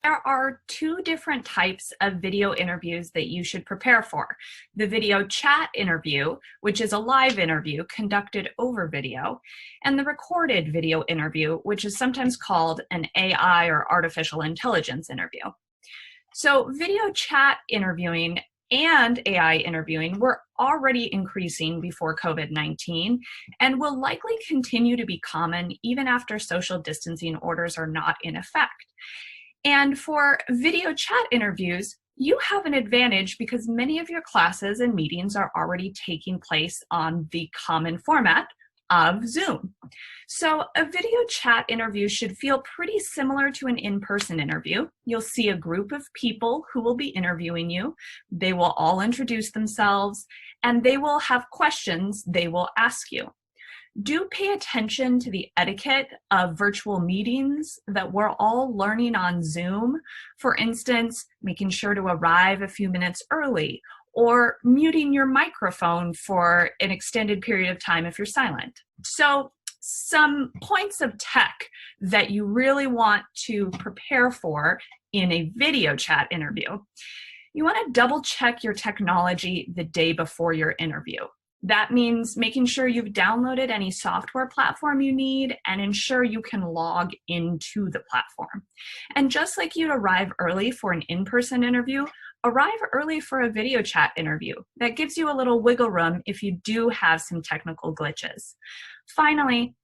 There are two different types of video interviews that you should prepare for. The video chat interview, which is a live interview conducted over video, and the recorded video interview, which is sometimes called an AI or artificial intelligence interview. So video chat interviewing and AI interviewing were already increasing before COVID-19 and will likely continue to be common even after social distancing orders are not in effect. And for video chat interviews, you have an advantage because many of your classes and meetings are already taking place on the common format of Zoom. So a video chat interview should feel pretty similar to an in-person interview. You'll see a group of people who will be interviewing you. They will all introduce themselves and they will have questions they will ask you. Do pay attention to the etiquette of virtual meetings that we're all learning on Zoom. For instance, making sure to arrive a few minutes early or muting your microphone for an extended period of time if you're silent. So some points of tech that you really want to prepare for in a video chat interview. You want to double check your technology the day before your interview. That means making sure you've downloaded any software platform you need and ensure you can log into the platform. And just like you'd arrive early for an in-person interview, arrive early for a video chat interview. That gives you a little wiggle room if you do have some technical glitches. Finally,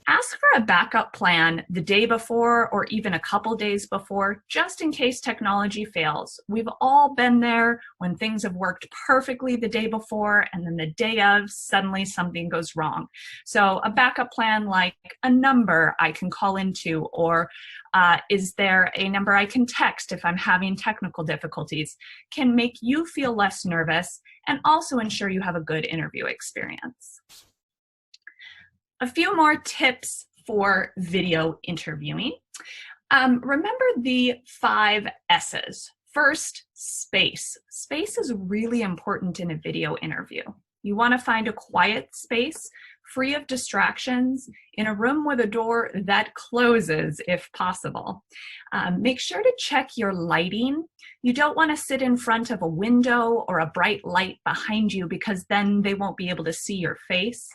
ask for a backup plan the day before or even a couple days before, just in case technology fails. We've all been there when things have worked perfectly the day before and then the day of, suddenly something goes wrong. So a backup plan like a number I can call into, or is there a number I can text if I'm having technical difficulties, can make you feel less nervous and also ensure you have a good interview experience. A few more tips for video interviewing. Remember the 5 S's. First, space. Space is really important in a video interview. You want to find a quiet space, free of distractions, in a room with a door that closes if possible. Make sure to check your lighting. You don't want to sit in front of a window or a bright light behind you because then they won't be able to see your face.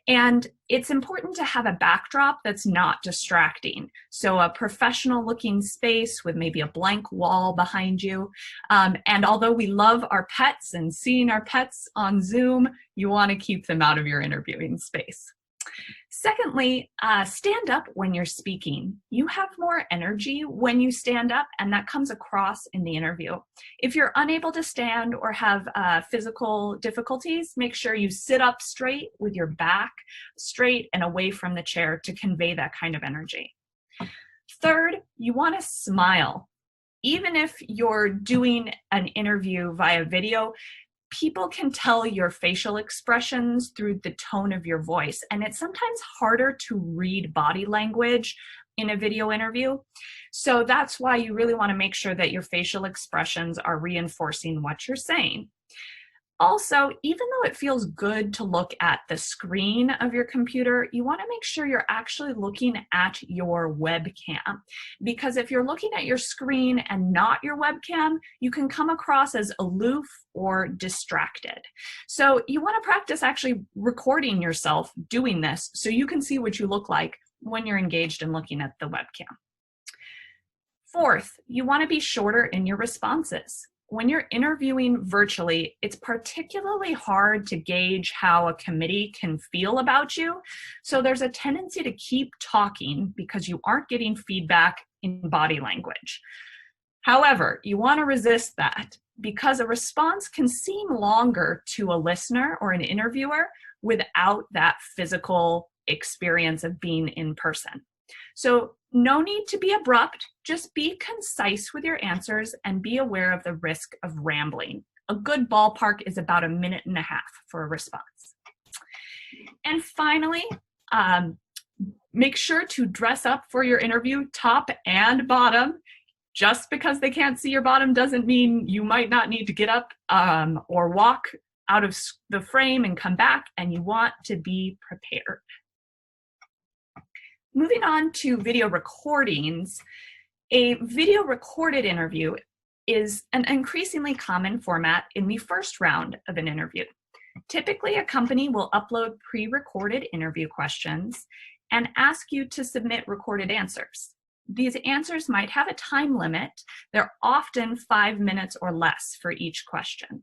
And it's important to have a backdrop that's not distracting. So a professional looking space with maybe a blank wall behind you. And although we love our pets and seeing our pets on Zoom, you want to keep them out of your interviewing space. Secondly, stand up when you're speaking. You have more energy when you stand up, and that comes across in the interview. If you're unable to stand or have physical difficulties, make sure you sit up straight with your back straight and away from the chair to convey that kind of energy. Third, you want to smile. Even if you're doing an interview via video, people can tell your facial expressions through the tone of your voice, and it's sometimes harder to read body language in a video interview. So that's why you really want to make sure that your facial expressions are reinforcing what you're saying. Also, even though it feels good to look at the screen of your computer, you want to make sure you're actually looking at your webcam. Because if you're looking at your screen and not your webcam, you can come across as aloof or distracted. So you want to practice actually recording yourself doing this so you can see what you look like when you're engaged in looking at the webcam. Fourth, you want to be shorter in your responses. When you're interviewing virtually, it's particularly hard to gauge how a committee can feel about you. So there's a tendency to keep talking because you aren't getting feedback in body language. However, you want to resist that because a response can seem longer to a listener or an interviewer without that physical experience of being in person. So no need to be abrupt, just be concise with your answers and be aware of the risk of rambling. A good ballpark is about 1.5 minutes for a response. And finally, make sure to dress up for your interview, top and bottom. Just because they can't see your bottom doesn't mean you might not need to get up or walk out of the frame and come back, and you want to be prepared. Moving on to video recordings, A video recorded interview is an increasingly common format in the first round of an interview. Typically, a company will upload pre-recorded interview questions and ask you to submit recorded answers. These answers might have a time limit. They're often 5 minutes or less for each question.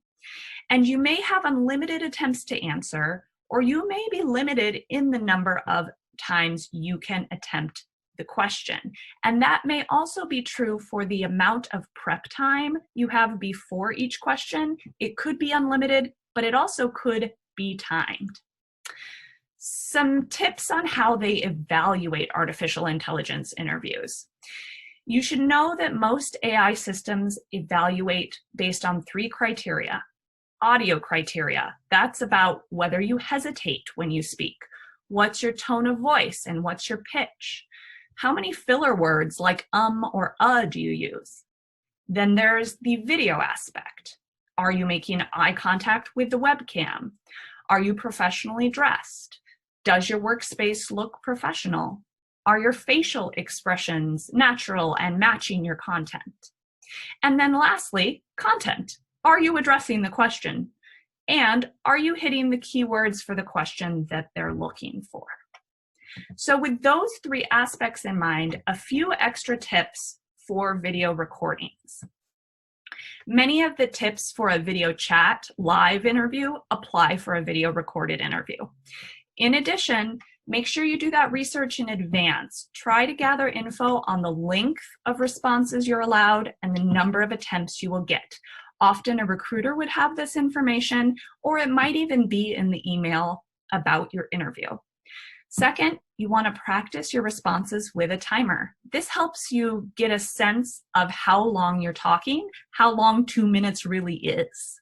And you may have unlimited attempts to answer, or you may be limited in the number of times you can attempt the question. And that may also be true for the amount of prep time you have before each question. It could be unlimited, but it also could be timed. Some tips on how they evaluate artificial intelligence interviews. You should know that most AI systems evaluate based on 3 criteria. Audio criteria, that's about whether you hesitate when you speak. What's your tone of voice and what's your pitch? How many filler words like or do you use? Then there's the video aspect. Are you making eye contact with the webcam? Are you professionally dressed? Does your workspace look professional? Are your facial expressions natural and matching your content? And then lastly, content. Are you addressing the question? And are you hitting the keywords for the question that they're looking for? So with those 3 aspects in mind, a few extra tips for video recordings. Many of the tips for a video chat live interview apply for a video recorded interview. In addition, make sure you do that research in advance. Try to gather info on the length of responses you're allowed and the number of attempts you will get. Often a recruiter would have this information, or it might even be in the email about your interview. Second, you want to practice your responses with a timer. This helps you get a sense of how long you're talking, how long 2 minutes really is.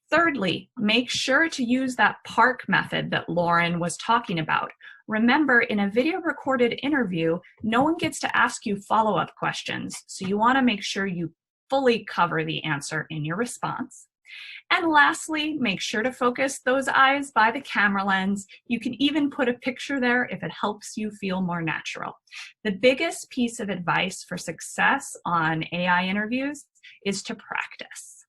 Thirdly, make sure to use that PARC method that Lauren was talking about. Remember, in a video recorded interview, no one gets to ask you follow-up questions, so you want to make sure you fully cover the answer in your response. And lastly, make sure to focus those eyes by the camera lens. You can even put a picture there if it helps you feel more natural. The biggest piece of advice for success on AI interviews is to practice.